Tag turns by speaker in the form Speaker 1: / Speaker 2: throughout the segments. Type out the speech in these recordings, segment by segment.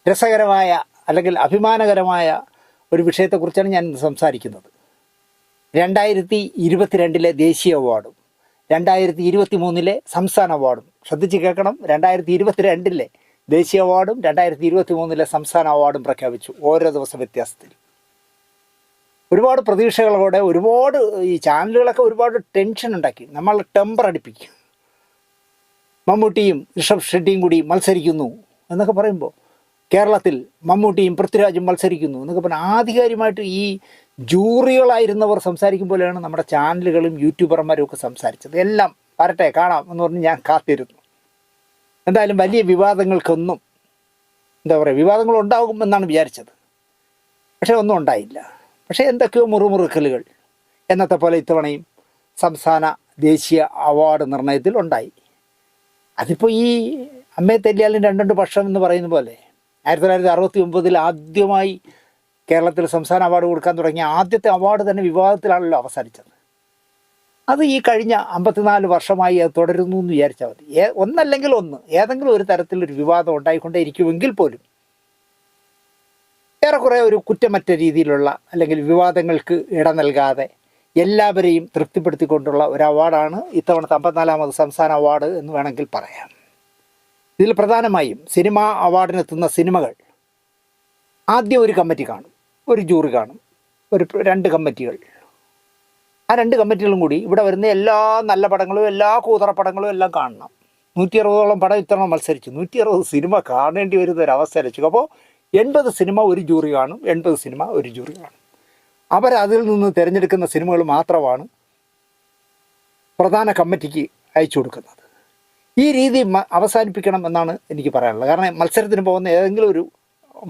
Speaker 1: രസകരമായ അല്ലെങ്കിൽ അഭിമാനകരമായ ഒരു വിഷയത്തെക്കുറിച്ചാണ് ഞാൻ സംസാരിക്കുന്നത്. 2022 ദേശീയ അവാർഡും 2023 സംസ്ഥാന അവാർഡും ശ്രദ്ധിച്ച് കേൾക്കണം. 2022 ദേശീയ അവാർഡും 2023 സംസ്ഥാന അവാർഡും പ്രഖ്യാപിച്ചു, ഓരോ ദിവസം വ്യത്യാസത്തിൽ. ഒരുപാട് പ്രതീക്ഷകളോടെ ഒരുപാട് ഈ ചാനലുകളൊക്കെ ഒരുപാട് ടെൻഷൻ ഉണ്ടാക്കി, നമ്മൾ ടെമ്പർ അടിപ്പിക്കും. മമ്മൂട്ടിയും ഋഷഭ് ഷെട്ടിയും കൂടി മത്സരിക്കുന്നു എന്നൊക്കെ പറയുമ്പോൾ, കേരളത്തിൽ മമ്മൂട്ടിയും പൃഥ്വിരാജും മത്സരിക്കുന്നു എന്നൊക്കെ പറഞ്ഞാൽ ആധികാരികമായിട്ട് ഈ ജൂറികളായിരുന്നവർ സംസാരിക്കുമ്പോഴാണ് നമ്മുടെ ചാനലുകളും യൂട്യൂബർമാരും ഒക്കെ സംസാരിച്ചത്. എല്ലാം വരട്ടെ കാണാം എന്ന് പറഞ്ഞ് ഞാൻ കാത്തിരുന്നു. എന്തായാലും വലിയ വിവാദങ്ങൾക്കൊന്നും വിവാദങ്ങൾ ഉണ്ടാകുമെന്നാണ് വിചാരിച്ചത്. പക്ഷേ ഒന്നും ഉണ്ടായില്ല. പക്ഷേ എന്തൊക്കെയോ മുറുമുറുക്കലുകൾ എന്നത്തെ പോലെ ഇത്തവണയും സംസ്ഥാന ദേശീയ അവാർഡ് നിർണയത്തിൽ ഉണ്ടായി. അതിപ്പോൾ ഈ അമ്മയെ തെല്ലിയാലും രണ്ടുണ്ട് പക്ഷം എന്ന് പറയുന്ന പോലെ 1969 ആദ്യമായി കേരളത്തിൽ സംസ്ഥാന അവാർഡ് കൊടുക്കാൻ തുടങ്ങിയ ആദ്യത്തെ അവാർഡ് തന്നെ വിവാദത്തിലാണല്ലോ അവസാനിച്ചത്. അത് ഈ കഴിഞ്ഞ 54 വർഷമായി അത് തുടരുന്നു എന്ന് വിചാരിച്ചാൽ മതി. ഒന്നല്ലെങ്കിൽ ഒന്ന് ഏതെങ്കിലും ഒരു തരത്തിലൊരു വിവാദം ഉണ്ടായിക്കൊണ്ടേ ഇരിക്കുമെങ്കിൽ പോലും ഏറെക്കുറെ ഒരു കുറ്റമറ്റ രീതിയിലുള്ള അല്ലെങ്കിൽ വിവാദങ്ങൾക്ക് ഇട നൽകാതെ എല്ലാവരെയും തൃപ്തിപ്പെടുത്തിക്കൊണ്ടുള്ള ഒരു അവാർഡാണ് ഇത്തവണത്തെ 54ാമത് സംസ്ഥാന അവാർഡ് എന്ന് വേണമെങ്കിൽ പറയാം. ഇതിൽ പ്രധാനമായും സിനിമാ അവാർഡിനെത്തുന്ന സിനിമകൾ ആദ്യം ഒരു കമ്മിറ്റി കാണും, ഒരു ജൂറി കാണും, 2 കമ്മിറ്റികൾ. ആ 2 കമ്മിറ്റികളും കൂടി ഇവിടെ വരുന്ന എല്ലാ നല്ല പടങ്ങളും എല്ലാ കൂതറ പടങ്ങളും എല്ലാം കാണണം. 160ഓളം പടം ഇത്തവണ മത്സരിച്ചു. 160 സിനിമ കാണേണ്ടി വരുന്ന ഒരവസ്ഥ വെച്ചു. അപ്പോൾ 80 സിനിമ ഒരു ജൂറി കാണും, 80 സിനിമ ഒരു ജൂറി കാണും. അവരതിൽ നിന്ന് തിരഞ്ഞെടുക്കുന്ന സിനിമകൾ മാത്രമാണ് പ്രധാന കമ്മിറ്റിക്ക് അയച്ചു കൊടുക്കുന്നത്. ഈ രീതി അവസാനിപ്പിക്കണം എന്നാണ് എനിക്ക് പറയാനുള്ളത്. കാരണം മത്സരത്തിന് പോകുന്ന ഏതെങ്കിലും ഒരു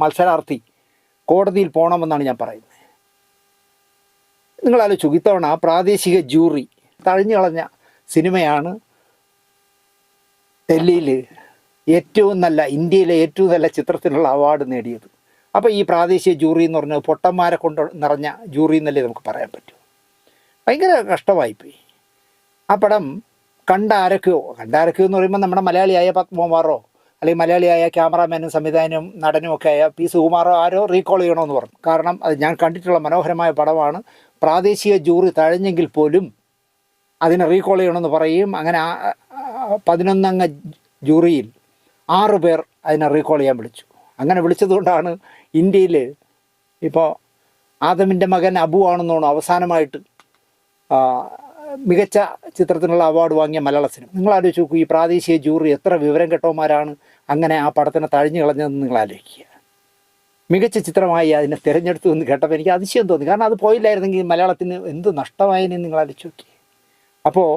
Speaker 1: മത്സരാർത്ഥി കോടതിയിൽ പോകണമെന്നാണ് ഞാൻ പറയുന്നത്. നിങ്ങളാലോചിച്ചു, ഇത്തവണ പ്രാദേശിക ജൂറി തഴഞ്ഞു കളഞ്ഞ സിനിമയാണ് ഡൽഹിയിൽ ഇന്ത്യയിലെ ഏറ്റവും നല്ല ചിത്രത്തിനുള്ള അവാർഡ് നേടിയത്. അപ്പോൾ ഈ പ്രാദേശിക ജൂറി എന്ന് പറഞ്ഞാൽ പൊട്ടന്മാരെ കൊണ്ട് നിറഞ്ഞ ജൂറി എന്നല്ലേ നമുക്ക് പറയാൻ പറ്റൂ. ഭയങ്കര കഷ്ടമായിപ്പോയി. ആ പടം കണ്ടാരക്കോ എന്ന് പറയുമ്പോൾ നമ്മുടെ മലയാളിയായ പത്മകുമാറോ അല്ലെങ്കിൽ മലയാളിയായ ക്യാമറാമാനും സംവിധായകനും നടനും ഒക്കെ ആയ പി സുകുമാറോ ആരോ റീകോൾ ചെയ്യണമെന്ന് പറഞ്ഞു. കാരണം അത് ഞാൻ കണ്ടിട്ടുള്ള മനോഹരമായ പടമാണ്. പ്രാദേശിക ജൂറി തഴഞ്ഞെങ്കിൽ പോലും അതിനെ റീകോൾ ചെയ്യണമെന്ന് പറയും. അങ്ങനെ 11 അംഗ ജൂറിയിൽ 6 പേർ അതിനെ റീകോൾ ചെയ്യാൻ വിളിച്ചു. അങ്ങനെ വിളിച്ചതുകൊണ്ടാണ് ഇന്ത്യയിൽ ഇപ്പോൾ ആദമിൻ്റെ മകൻ അബു ആണെന്നോണം അവസാനമായിട്ട് മികച്ച ചിത്രത്തിനുള്ള അവാർഡ് വാങ്ങിയ മലയാള സിനിമ. നിങ്ങൾ ആലോചിച്ച് നോക്കൂ, ഈ പ്രാദേശിക ജൂറി എത്ര വിവരം കെട്ടവന്മാരാണ് അങ്ങനെ ആ പടത്തിനെ തഴഞ്ഞു കളഞ്ഞതെന്ന് നിങ്ങൾ ആലോചിക്കുക. മികച്ച ചിത്രമായി അതിനെ തിരഞ്ഞെടുത്തു എന്ന് കേട്ടപ്പോൾ എനിക്ക് അതിശയം തോന്നി. കാരണം അത് പോയില്ലായിരുന്നെങ്കിൽ മലയാളത്തിന് എന്ത് നഷ്ടമായെന്ന് നിങ്ങൾ ആലോചിച്ച് നോക്കി. അപ്പോൾ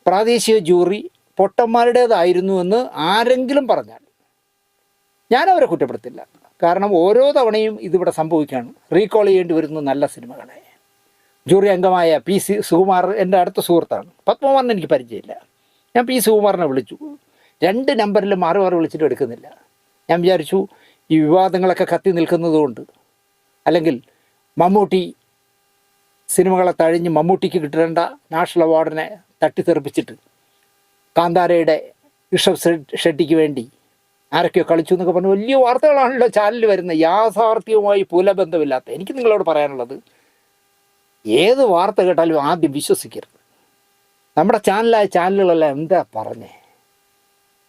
Speaker 1: പ്രാദേശിക ജൂറി പൊട്ടന്മാരുടേതായിരുന്നു എന്ന് ആരെങ്കിലും പറഞ്ഞാൽ ഞാനവരെ കുറ്റപ്പെടുത്തില്ല. കാരണം ഓരോ തവണയും ഇതിവിടെ സംഭവിക്കുകയാണ്. റീകോൾ ചെയ്യേണ്ടി വരുന്നു നല്ല സിനിമകളെ. ജൂറി അംഗമായ പി സുകുമാർ എൻ്റെ അടുത്ത സുഹൃത്താണ്. പത്മകുമാറിന് എനിക്ക് പരിചയമില്ല. ഞാൻ പി സുകുമാറിനെ വിളിച്ചു. 2 നമ്പറിലും മാറി വിളിച്ചിട്ട് എടുക്കുന്നില്ല. ഞാൻ വിചാരിച്ചു ഈ വിവാദങ്ങളൊക്കെ കത്തി നിൽക്കുന്നതുകൊണ്ട്, അല്ലെങ്കിൽ മമ്മൂട്ടി സിനിമകളെ തഴിഞ്ഞ് മമ്മൂട്ടിക്ക് കിട്ടേണ്ട നാഷണൽ അവാർഡിനെ തട്ടിത്തെറിപ്പിച്ചിട്ട് കാന്താരയുടെ ഋഷഭ് ഷെട്ടിക്ക് വേണ്ടി ആരൊക്കെയോ കളിച്ചു എന്നൊക്കെ പറഞ്ഞ് വലിയ വാർത്തകളാണല്ലോ ചാനലിൽ വരുന്നത്. യാഥാർത്ഥ്യവുമായി പുലബന്ധമില്ലാത്ത. എനിക്ക് നിങ്ങളോട് പറയാനുള്ളത്, ഏത് വാർത്ത കേട്ടാലും ആദ്യം വിശ്വസിക്കരുത്. നമ്മുടെ ചാനലുകളെല്ലാം എന്താ പറഞ്ഞേ,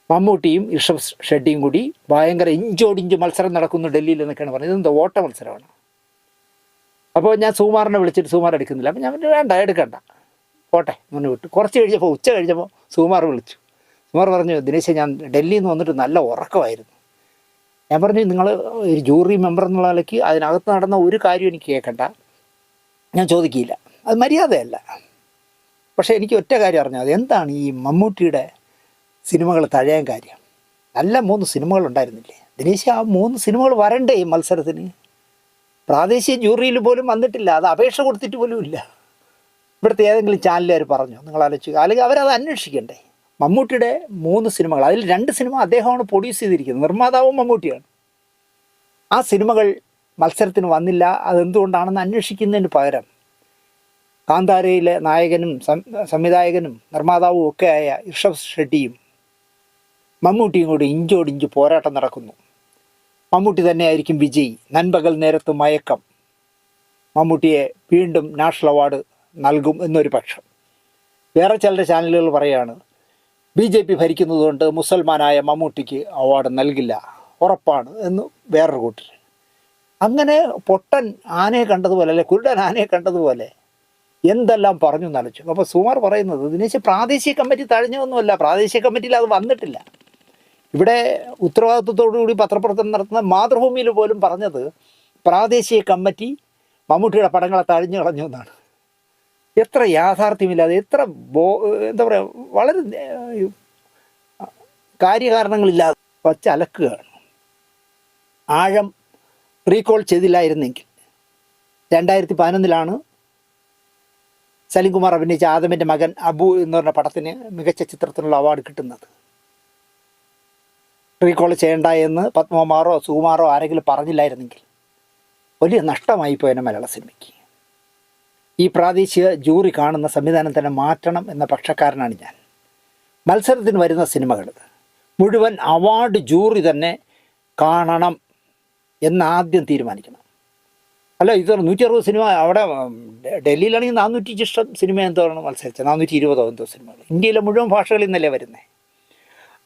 Speaker 1: മമ്മൂട്ടിയും ഋഷഭ് ഷെട്ടിയും കൂടി ഭയങ്കര ഇഞ്ചോടിഞ്ച് മത്സരം നടക്കുന്നു ഡൽഹിയിൽ എന്നൊക്കെയാണ് പറഞ്ഞത്. ഇതെന്താ ഓട്ട മത്സരമാണ്. അപ്പോൾ ഞാൻ സുകുമാറിനെ വിളിച്ചിട്ട് സുകുമാർ എടുക്കുന്നില്ല. അപ്പോൾ ഞാൻ വേണ്ട എടുക്കണ്ട പോട്ടെ എന്ന് വിട്ടു. കുറച്ച് കഴിഞ്ഞപ്പോൾ ഉച്ച കഴിഞ്ഞപ്പോൾ സുകുമാർ വിളിച്ചു. സുകുമാർ പറഞ്ഞു, ദിനേശ് ഞാൻ ഡൽഹിയിൽ നിന്ന് വന്നിട്ട് നല്ല ഉറക്കമായിരുന്നു. ഞാൻ പറഞ്ഞു, നിങ്ങൾ ഒരു ജൂറി മെമ്പർ എന്നുള്ള നിലയ്ക്ക് അതിനകത്ത് നടന്ന ഒരു കാര്യം എനിക്ക് കേൾക്കണ്ട, ഞാൻ ചോദിക്കില്ല, അത് മര്യാദയല്ല. പക്ഷേ എനിക്ക് ഒറ്റ കാര്യം അറിഞ്ഞാൽ അത് എന്താണ് ഈ മമ്മൂട്ടിയുടെ സിനിമകൾ തഴയാൻ കാര്യം. നല്ല 3 സിനിമകളുണ്ടായിരുന്നില്ലേ ദിനേശ്? ആ 3 സിനിമകൾ വരണ്ടേ ഈ മത്സരത്തിന്? പ്രാദേശിക ജൂറിയിൽ പോലും വന്നിട്ടില്ല. അത് അപേക്ഷ കൊടുത്തിട്ട് പോലും ഇല്ല. ഇവിടുത്തെ ഏതെങ്കിലും ചാനലുകാർ പറഞ്ഞോ? നിങ്ങൾ ആലോചിക്കുക. അല്ലെങ്കിൽ അവരത് അന്വേഷിക്കണ്ടേ? മമ്മൂട്ടിയുടെ 3 സിനിമകൾ, അതിൽ 2 സിനിമ അദ്ദേഹമാണ് പ്രൊഡ്യൂസ് ചെയ്തിരിക്കുന്നത്. നിർമ്മാതാവും മമ്മൂട്ടിയാണ്. ആ സിനിമകൾ മത്സരത്തിന് വന്നില്ല. അതെന്തുകൊണ്ടാണെന്ന് അന്വേഷിക്കുന്നതിന് പകരം കാന്താരയിലെ നായകനും സംവിധായകനും നിർമ്മാതാവും ഒക്കെ ആയ ഋഷഭ് ഷെട്ടിയും മമ്മൂട്ടിയും കൂടി ഇഞ്ചോടിഞ്ച് പോരാട്ടം നടക്കുന്നു. മമ്മൂട്ടി തന്നെയായിരിക്കും വിജയി. നൻപകൽ നേരത്ത് മയക്കം മമ്മൂട്ടിയെ വീണ്ടും നാഷണൽ അവാർഡ് നൽകും എന്നൊരു പക്ഷം. വേറെ ചിലരുടെ ചാനലുകൾ പറയുകയാണ് BJP ഭരിക്കുന്നതുകൊണ്ട് മുസൽമാനായ മമ്മൂട്ടിക്ക് അവാർഡ് നൽകില്ല, ഉറപ്പാണ് എന്ന് വേറൊരു കൂട്ടർ. അങ്ങനെ പൊട്ടൻ ആനയെ കണ്ടതുപോലെ, അല്ലെ കുരുടൻ ആനയെ കണ്ടതുപോലെ എന്തെല്ലാം പറഞ്ഞു നനച്ചു. അപ്പോൾ സുമാർ പറയുന്നത് ദിനേശ് പ്രാദേശിക കമ്മിറ്റി തഴഞ്ഞൊന്നുമല്ല, പ്രാദേശിക കമ്മിറ്റിയിൽ അത് വന്നിട്ടില്ല. ഇവിടെ ഉത്തരവാദിത്വത്തോടുകൂടി പത്രപ്രവർത്തനം നടത്തുന്ന മാതൃഭൂമിയിൽ പോലും പറഞ്ഞത് പ്രാദേശിക കമ്മിറ്റി മമ്മൂട്ടിയുടെ പടങ്ങളെ തഴഞ്ഞു കളഞ്ഞു എന്നാണ്. എത്ര യാഥാർത്ഥ്യമില്ലാതെ, എത്ര എന്താ പറയുക, വളരെ കാര്യകാരണങ്ങളില്ലാതെ വച്ച അലക്കുകയാണ്. ആഴം റീകോൾ ചെയ്തില്ലായിരുന്നെങ്കിൽ 2011 സലിംകുമാർ അഭിനയിച്ച ആദമിൻ്റെ മകൻ അബു എന്ന് പറഞ്ഞ പടത്തിന് മികച്ച ചിത്രത്തിനുള്ള അവാർഡ് കിട്ടുന്നത്. റീകോൾ ചെയ്യേണ്ട എന്ന് പത്മകുമാറോ സുകുമാറോ ആരെങ്കിലും പറഞ്ഞില്ലായിരുന്നെങ്കിൽ വലിയ നഷ്ടമായി പോയതിനെ മലയാള സിനിമയ്ക്ക്. ഈ പ്രാദേശിക ജൂറി കാണുന്ന സംവിധാനം തന്നെ മാറ്റണം എന്ന പക്ഷക്കാരനാണ് ഞാൻ. മത്സരത്തിന് വരുന്ന സിനിമകൾ മുഴുവൻ അവാർഡ് ജൂറി തന്നെ കാണണം എന്നാദ്യം തീരുമാനിക്കണം. അല്ല, ഇത് 160 സിനിമ അവിടെ ഡൽഹിയിലാണെങ്കിൽ 400 ഇഷ്ടം സിനിമ എന്തോന്ന് മത്സരിച്ചത്, 420 എന്തോ സിനിമകൾ ഇന്ത്യയിലെ മുഴുവൻ ഭാഷകളിൽ നിന്നല്ലേ വരുന്നത്.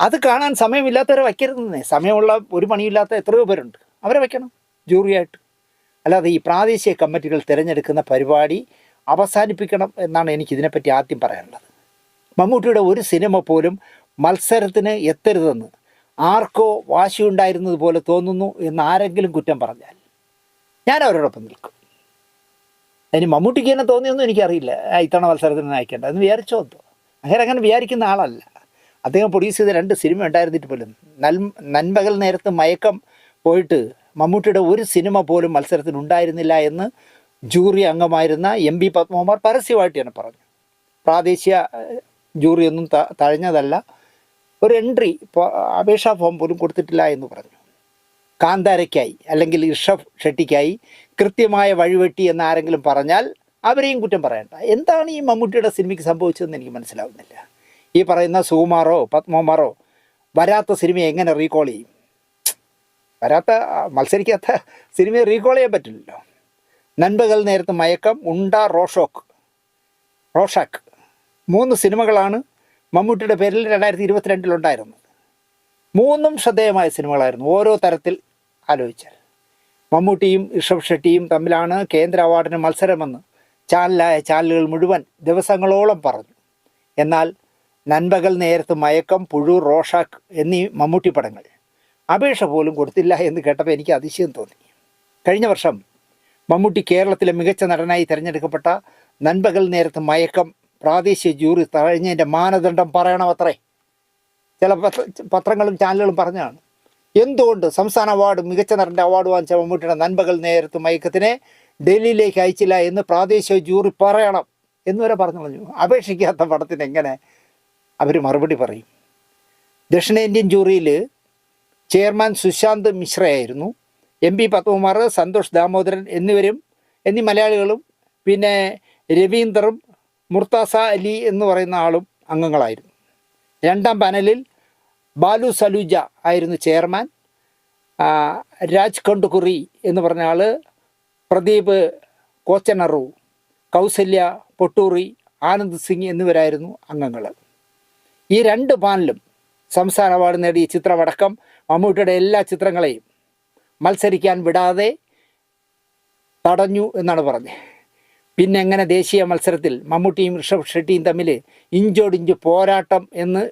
Speaker 1: അത് കാണാൻ സമയമില്ലാത്തവരെ വയ്ക്കരുതെന്നേ. സമയമുള്ള ഒരു പണിയില്ലാത്ത എത്രയോ പേരുണ്ട്, അവരെ വയ്ക്കണം ജൂറിയായിട്ട്. അല്ലാതെ ഈ പ്രാദേശിക കമ്മിറ്റികൾ തിരഞ്ഞെടുക്കുന്ന പരിപാടി അവസാനിപ്പിക്കണം എന്നാണ് എനിക്കിതിനെപ്പറ്റി ആദ്യം പറയാനുള്ളത്. മമ്മൂട്ടിയുടെ ഒരു സിനിമ പോലും മത്സരത്തിന് എത്തരുതെന്ന് ആർക്കോ വാശിയുണ്ടായിരുന്നത് പോലെ തോന്നുന്നു എന്ന് ആരെങ്കിലും കുറ്റം പറഞ്ഞാൽ ഞാൻ അവരോടൊപ്പം നിൽക്കും. അതിന് മമ്മൂട്ടിക്ക് തന്നെ തോന്നിയൊന്നും എനിക്കറിയില്ല ഇത്തവണ മത്സരത്തിന് അയക്കേണ്ട എന്ന് വിചാരിച്ചോ എന്തോ. അങ്ങനെ വിചാരിക്കുന്ന ആളല്ല അദ്ദേഹം. പ്രൊഡ്യൂസ് ചെയ്ത 2 സിനിമ ഉണ്ടായിരുന്നിട്ട് പോലും നൻപകൽ നേരത്ത് മയക്കം പോയിട്ട് മമ്മൂട്ടിയുടെ ഒരു സിനിമ പോലും മത്സരത്തിന് ഉണ്ടായിരുന്നില്ല എന്ന് ജൂറി അംഗമായിരുന്ന MP പത്മകുമാർ പരസ്യമായിട്ട് തന്നെ പറഞ്ഞു. പ്രാദേശിക ജൂറിയൊന്നും തഴഞ്ഞതല്ല, ഒരു എൻട്രി അപേക്ഷാ ഫോം പോലും കൊടുത്തിട്ടില്ല എന്ന് പറഞ്ഞു. കാന്താരയ്ക്കായി അല്ലെങ്കിൽ ഋഷഭ് ഷെട്ടിക്കായി കൃത്യമായ വഴിവെട്ടി എന്ന് ആരെങ്കിലും പറഞ്ഞാൽ അവരെയും കുറ്റം പറയണ്ട. എന്താണ് ഈ മമ്മൂട്ടിയുടെ സിനിമയ്ക്ക് സംഭവിച്ചതെന്ന് എനിക്ക് മനസ്സിലാവുന്നില്ല. ഈ പറയുന്ന സുകുമാറോ പത്മകുമാറോ വരാത്ത സിനിമയെ എങ്ങനെ റീകോൾ ചെയ്യും? മത്സരിക്കാത്ത സിനിമയെ റീകോൾ ചെയ്യാൻ പറ്റില്ലല്ലോ. നൻപകൽ നേരത്ത് മയക്കം, ഉണ്ട, റോഷാക്ക് 3 സിനിമകളാണ് മമ്മൂട്ടിയുടെ പേരിൽ 2022 ഉണ്ടായിരുന്നത്. 3 ശ്രദ്ധേയമായ സിനിമകളായിരുന്നു. ഓരോ തരത്തിൽ ആലോചിച്ചാൽ മമ്മൂട്ടിയും ഋഷഭ് ഷെട്ടിയും തമ്മിലാണ് കേന്ദ്ര അവാർഡിന് മത്സരമെന്ന് ചാനലുകൾ മുഴുവൻ ദിവസങ്ങളോളം പറഞ്ഞു. എന്നാൽ നൻപകൽ നേരത്ത് മയക്കം, പുഴു, റോഷാക്ക് എന്നീ മമ്മൂട്ടി പടങ്ങൾ അപേക്ഷ പോലും കൊടുത്തില്ല എന്ന് കേട്ടപ്പോൾ എനിക്ക് അതിശയം തോന്നി. കഴിഞ്ഞ വർഷം മമ്മൂട്ടി കേരളത്തിലെ മികച്ച നടനായി തിരഞ്ഞെടുക്കപ്പെട്ട നൻപകൽ നേരത്ത് മയക്കം പ്രാദേശിക ജൂറി തഴഞ്ഞതിൻ്റെ മാനദണ്ഡം പറയണമത്രേ. ചില പത്രങ്ങളും ചാനലുകളും പറഞ്ഞാണ്. എന്തുകൊണ്ട് സംസ്ഥാന അവാർഡ്, മികച്ച നടൻ്റെ അവാർഡ് വാങ്ങിച്ച മമ്മൂട്ടിയുടെ നൻപകൽ നേരത്ത് മയക്കത്തിനെ ഡൽഹിയിലേക്ക് അയച്ചില്ല എന്ന് പ്രാദേശിക ജൂറി പറയണം എന്നുവരെ പറഞ്ഞു കളഞ്ഞു. അപേക്ഷിക്കാത്ത പടത്തിന് എങ്ങനെ അവർ മറുപടി പറയും? ദക്ഷിണേന്ത്യൻ ജൂറിയിൽ ചെയർമാൻ സുശാന്ത് മിശ്രയായിരുന്നു. MP പത്മകുമാർ, സന്തോഷ് ദാമോദരൻ എന്നീ മലയാളികളും പിന്നെ രവീന്ദറും മുർത്താസ അലി എന്ന് പറയുന്ന ആളും അംഗങ്ങളായിരുന്നു. 2ാം പാനലിൽ ബാലു സലൂജ ആയിരുന്നു ചെയർമാൻ. രാജ് കണ്ടുകുറി എന്ന് പറഞ്ഞ ആൾ, പ്രദീപ് കോച്ചനറു, കൗസല്യ പൊട്ടൂറി, ആനന്ദ് സിംഗ് എന്നിവരായിരുന്നു അംഗങ്ങൾ. ഈ 2 പാനലും സംസ്ഥാന അവാർഡ് നേടിയ ചിത്രമടക്കം മമ്മൂട്ടിയുടെ എല്ലാ ചിത്രങ്ങളെയും മത്സരിക്കാൻ വിടാതെ തടഞ്ഞു എന്നാണ് പറഞ്ഞത്. പിന്നെ എങ്ങനെ ദേശീയ മത്സരത്തിൽ മമ്മൂട്ടിയും ഋഷഭ് ഷെട്ടിയും തമ്മിൽ ഇഞ്ചോടിഞ്ച് പോരാട്ടം എന്ന്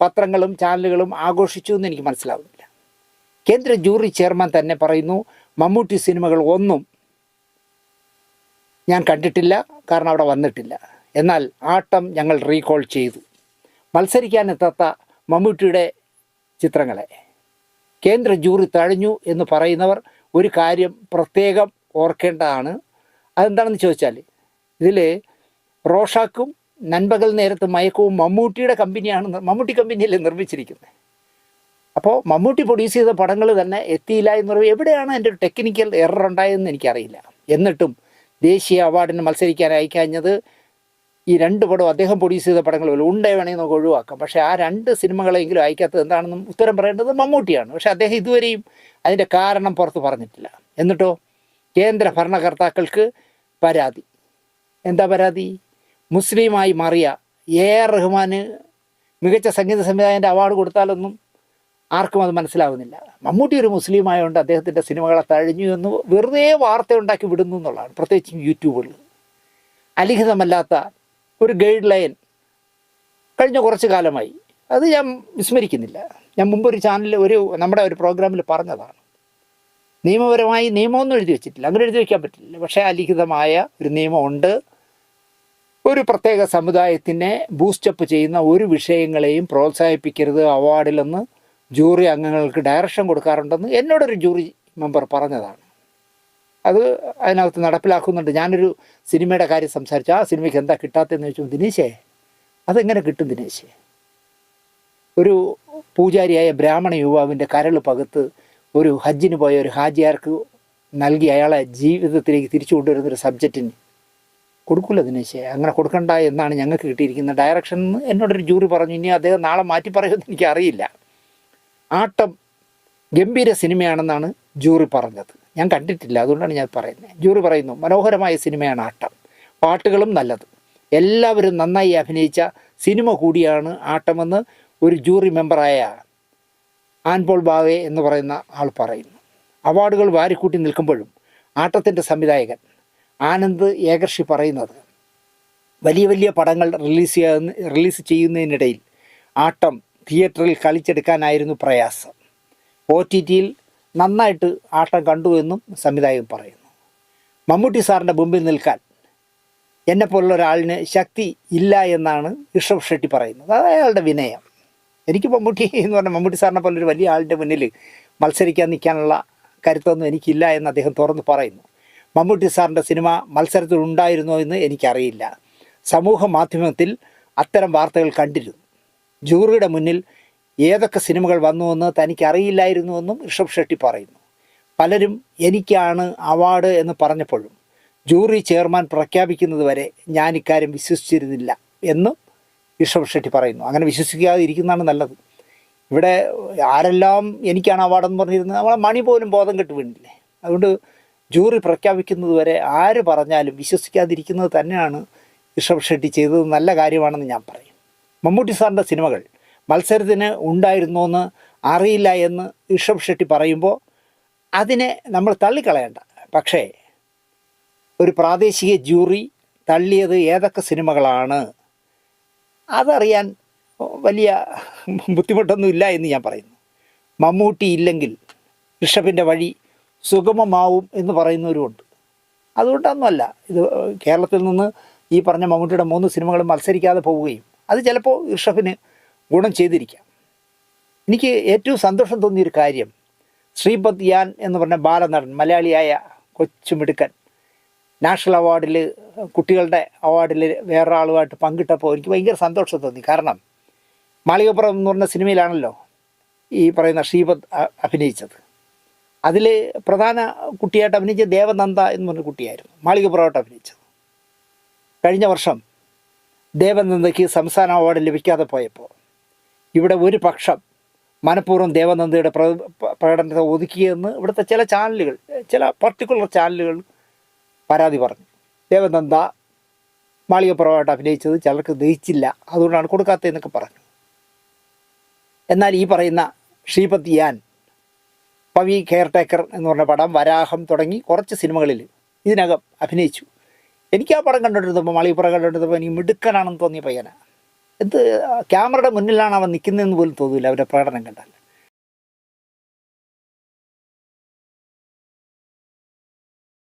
Speaker 1: പത്രങ്ങളും ചാനലുകളും ആഘോഷിച്ചു എന്ന് എനിക്ക് മനസ്സിലാവുന്നില്ല. കേന്ദ്ര ജൂറി ചെയർമാൻ തന്നെ പറയുന്നു മമ്മൂട്ടി സിനിമകൾ ഒന്നും ഞാൻ കണ്ടിട്ടില്ല, കാരണം അവിടെ വന്നിട്ടില്ല. എന്നാൽ ആട്ടം ഞങ്ങൾ റീകോൾ ചെയ്തു. മത്സരിക്കാനെത്താത്ത മമ്മൂട്ടിയുടെ ചിത്രങ്ങളെ കേന്ദ്ര ജൂറി തഴഞ്ഞു എന്ന് പറയുന്നവർ ഒരു കാര്യം പ്രത്യേകം ഓർക്കേണ്ടതാണ്. അതെന്താണെന്ന് ചോദിച്ചാൽ, ഇതിൽ റോഷാക്കും നൻപകൽ നേരത്ത് മയക്കവും മമ്മൂട്ടി കമ്പനിയല്ലേ നിർമ്മിച്ചിരിക്കുന്നത്. അപ്പോൾ മമ്മൂട്ടി പ്രൊഡ്യൂസ് ചെയ്ത പടങ്ങൾ തന്നെ എത്തിയില്ല എന്ന് പറയുമ്പോൾ എവിടെയാണ് എൻ്റെ ഒരു ടെക്നിക്കൽ എറർ ഉണ്ടായതെന്ന് എനിക്കറിയില്ല. എന്നിട്ടും ദേശീയ അവാർഡിന് മത്സരിക്കാൻ അയക്കാഞ്ഞത് ഈ 2 പടവും അദ്ദേഹം പ്രൊഡ്യൂസ് ചെയ്ത പടങ്ങൾ പോലും ഉണ്ടേ വേണമെങ്കിൽ നമുക്ക് ഒഴിവാക്കാം. പക്ഷേ ആ 2 സിനിമകളെങ്കിലും അയക്കാത്തത് എന്താണെന്നും ഉത്തരം പറയേണ്ടത് മമ്മൂട്ടിയാണ്. പക്ഷേ അദ്ദേഹം ഇതുവരെയും അതിൻ്റെ കാരണം പുറത്ത് പറഞ്ഞിട്ടില്ല. എന്നിട്ടോ കേന്ദ്ര ഭരണകർത്താക്കൾക്ക് പരാതി. എന്താ പരാതി? മുസ്ലിമായി മാറിയ AR റഹ്മാന് മികച്ച സംഗീത സംവിധായകൻ്റെ അവാർഡ് കൊടുത്താലൊന്നും ആർക്കും അത് മനസ്സിലാവുന്നില്ല. മമ്മൂട്ടി ഒരു മുസ്ലിം ആയതുകൊണ്ട് അദ്ദേഹത്തിൻ്റെ സിനിമകളെ തഴഞ്ഞു എന്ന് വെറുതെ വാർത്ത ഉണ്ടാക്കി വിടുന്നു എന്നുള്ളതാണ്. പ്രത്യേകിച്ചും യൂട്യൂബുകളിൽ അലിഖിതമല്ലാത്ത ഒരു ഗൈഡ് ലൈൻ കഴിഞ്ഞ കുറച്ച് കാലമായി. അത് ഞാൻ വിസ്മരിക്കുന്നില്ല. ഞാൻ മുമ്പൊരു ചാനലിൽ നമ്മുടെ ഒരു പ്രോഗ്രാമിൽ പറഞ്ഞതാണ്. നിയമപരമായി നിയമമൊന്നും എഴുതി വെച്ചിട്ടില്ല, അങ്ങനെ എഴുതി വയ്ക്കാൻ പറ്റില്ല. പക്ഷേ അലിഖിതമായ ഒരു നിയമമുണ്ട്. ഒരു പ്രത്യേക സമുദായത്തിനെ ബൂസ്റ്റപ്പ് ചെയ്യുന്ന ഒരു വിഷയങ്ങളെയും പ്രോത്സാഹിപ്പിക്കരുത് അവാർഡിലെന്ന് ജൂറി അംഗങ്ങൾക്ക് ഡയറക്ഷൻ കൊടുക്കാറുണ്ടെന്ന് എന്നോടൊരു ജൂറി മെമ്പർ പറഞ്ഞതാണ്. അത് അതിനകത്ത് നടപ്പിലാക്കുന്നുണ്ട്. ഞാനൊരു സിനിമയുടെ കാര്യം സംസാരിച്ചു. ആ സിനിമയ്ക്ക് എന്താ കിട്ടാത്തതെന്ന് ചോദിച്ചു. ദിനേശേ, അതെങ്ങനെ കിട്ടും ദിനേശേ? ഒരു പൂജാരിയായ ബ്രാഹ്മണ യുവാവിൻ്റെ കരൾ പകുത്ത് ഒരു ഹജ്ജിന് പോയ ഒരു ഹാജിയാർക്ക് നൽകി അയാളെ ജീവിതത്തിലേക്ക് തിരിച്ചു കൊണ്ടുവരുന്നൊരു സബ്ജക്റ്റിന് കൊടുക്കില്ല ദിനേശേ. അങ്ങനെ കൊടുക്കണ്ട എന്നാണ് ഞങ്ങൾക്ക് കിട്ടിയിരിക്കുന്ന ഡയറക്ഷൻ എന്ന് എന്നോടൊരു ജൂറി പറഞ്ഞു. ഇനി അദ്ദേഹം നാളെ മാറ്റി പറയുമെന്ന് എനിക്കറിയില്ല. ആട്ടം ഗംഭീര സിനിമയാണെന്നാണ് ജൂറി പറഞ്ഞത്. ഞാൻ കണ്ടിട്ടില്ല, അതുകൊണ്ടാണ് ഞാൻ പറയുന്നത്. ജൂറി പറയുന്നു മനോഹരമായ സിനിമയാണ് ആട്ടം, പാട്ടുകളും നല്ലത്, എല്ലാവരും നന്നായി അഭിനയിച്ച സിനിമ കൂടിയാണ് ആട്ടമെന്ന് ഒരു ജൂറി മെമ്പറായ ആൻപോൾ ബാവെ എന്ന് പറയുന്ന ആൾ പറയുന്നു. അവാർഡുകൾ വാരിക്കൂട്ടി നിൽക്കുമ്പോഴും ആട്ടത്തിൻ്റെ ആനന്ദ് ഏകർഷി പറയുന്നത് വലിയ വലിയ പടങ്ങൾ റിലീസ് ചെയ്യുന്നതിനിടയിൽ ആട്ടം തിയേറ്ററിൽ കളിച്ചെടുക്കാനായിരുന്നു പ്രയാസം. OTTയിൽ നന്നായിട്ട് ആട്ടം കണ്ടു എന്നും സംവിധായകൻ പറയുന്നു. മമ്മൂട്ടി സാറിൻ്റെ മുമ്പിൽ നിൽക്കാൻ എന്നെപ്പോലുള്ള ഒരാളിന് ശക്തി ഇല്ല എന്നാണ് ഋഷഭ് ഷെട്ടി പറയുന്നത്. അത് അയാളുടെ വിനയം. എനിക്ക് മമ്മൂട്ടി എന്ന് പറഞ്ഞാൽ മമ്മൂട്ടി സാറിനെ പോലൊരു വലിയ ആളുടെ മുന്നിൽ മത്സരിക്കാൻ നിൽക്കാനുള്ള കരുത്തൊന്നും എനിക്കില്ല എന്ന് അദ്ദേഹം തുറന്ന് പറയുന്നു. മമ്മൂട്ടി സാറിൻ്റെ സിനിമ മത്സരത്തിലുണ്ടായിരുന്നോ എന്ന് എനിക്കറിയില്ല. സമൂഹ മാധ്യമത്തിൽ അത്തരം വാർത്തകൾ കണ്ടിരുന്നു. ജൂറിയുടെ മുന്നിൽ ഏതൊക്കെ സിനിമകൾ വന്നുവെന്ന് തനിക്കറിയില്ലായിരുന്നുവെന്നും ഋഷഭ് ഷെട്ടി പറയുന്നു. പലരും എനിക്കാണ് അവാർഡ് എന്ന് പറഞ്ഞപ്പോഴും ജൂറി ചെയർമാൻ പ്രഖ്യാപിക്കുന്നത് വരെ ഞാൻ ഇക്കാര്യം വിശ്വസിച്ചിരുന്നില്ല എന്നും ഋഷഭ് ഷെട്ടി പറയുന്നു. അങ്ങനെ വിശ്വസിക്കാതെ ഇരിക്കുന്നതാണ് നല്ലത്. ഇവിടെ ആരെല്ലാം എനിക്കാണ് അവാർഡെന്ന് പറഞ്ഞിരുന്നത് നമ്മളെ മണി പോലും ബോധം കെട്ട് വീണില്ലേ. അതുകൊണ്ട് ജൂറി പ്രഖ്യാപിക്കുന്നത് വരെ ആര് പറഞ്ഞാലും വിശ്വസിക്കാതിരിക്കുന്നത് തന്നെയാണ് ഋഷഭ് ഷെട്ടി ചെയ്തത്. നല്ല കാര്യമാണെന്ന് ഞാൻ പറയും. മമ്മൂട്ടി സാറിൻ്റെ സിനിമകൾ മത്സരത്തിന് ഉണ്ടായിരുന്നോ എന്ന് അറിയില്ല എന്ന് ഋഷഭ് ഷെട്ടി പറയുമ്പോൾ അതിനെ നമ്മൾ തള്ളിക്കളയണ്ട. പക്ഷേ ഒരു പ്രാദേശിക ജൂറി തള്ളിയത് ഏതൊക്കെ സിനിമകളാണ് അതറിയാൻ വലിയ ബുദ്ധിമുട്ടൊന്നുമില്ല എന്ന് ഞാൻ പറയുന്നു. മമ്മൂട്ടി ഇല്ലെങ്കിൽ ഋഷഭിൻ്റെ വഴി സുഗമമാവും എന്ന് പറയുന്നവരുമുണ്ട്. അതുകൊണ്ടൊന്നുമല്ല, ഇത് കേരളത്തിൽ നിന്ന് ഈ പറഞ്ഞ മമ്മൂട്ടിയുടെ 3 സിനിമകളും മത്സരിക്കാതെ പോവുകയും അത് ചിലപ്പോൾ ഋഷഭിന് ഗുണം ചെയ്തിരിക്കാം. എനിക്ക് ഏറ്റവും സന്തോഷം തോന്നിയൊരു കാര്യം ശ്രീപദ് യാൻ എന്ന് പറഞ്ഞ ബാലനടൻ, മലയാളിയായ കൊച്ചുമിടുക്കൻ, നാഷണൽ അവാർഡിൽ കുട്ടികളുടെ അവാർഡിൽ വേറൊരാളുമായിട്ട് പങ്കിട്ടപ്പോൾ എനിക്ക് ഭയങ്കര സന്തോഷം തോന്നി. കാരണം മാളികപ്പുറം എന്ന് പറഞ്ഞ സിനിമയിലാണല്ലോ ഈ പറയുന്ന ശ്രീപദ് അഭിനയിച്ചത്. അതിൽ പ്രധാന കുട്ടിയായിട്ട് അഭിനയിച്ച ദേവനന്ദ എന്ന് പറഞ്ഞ കുട്ടിയായിരുന്നു മാളികപ്പുറമായിട്ട് അഭിനയിച്ചത്. കഴിഞ്ഞ വർഷം ദേവനന്ദയ്ക്ക് സംസ്ഥാന അവാർഡ് ലഭിക്കാതെ പോയപ്പോൾ ഇവിടെ ഒരു പക്ഷം മനഃപൂർവ്വം ദേവനന്ദയുടെ പ്രകടനത്തെ ഒതുക്കിയെന്ന് ഇവിടുത്തെ ചില ചാനലുകൾ, ചില പർട്ടിക്കുലർ ചാനലുകൾ പരാതി പറഞ്ഞു. ദേവനന്ദ മാളികപ്പുറമായിട്ട് അഭിനയിച്ചത് ചിലർക്ക് ദഹിച്ചില്ല, അതുകൊണ്ടാണ് കൊടുക്കാത്തതെന്നൊക്കെ പറഞ്ഞു. എന്നാൽ ഈ പറയുന്ന ശ്രീപദ് യാൻ, പവി കെയർടേക്കർ എന്ന് പറഞ്ഞ പടം, വരാഹം തുടങ്ങി കുറച്ച് സിനിമകളിൽ ഇതിനകം അഭിനയിച്ചു. എനിക്ക് ആ പടം കണ്ടിട്ടുണ്ടപ്പോൾ, മാളികപ്പുറം കണ്ടിട്ടുണ്ടപ്പോൾ എനിക്ക് മിടുക്കനാണെന്ന് തോന്നിയ പയ്യനാണ്. ക്യാമറയുടെ മുന്നിലാണ് അവൻ നിൽക്കുന്നതെന്ന് പോലും തോന്നില്ല അവരുടെ പ്രകടനം കണ്ടാൽ.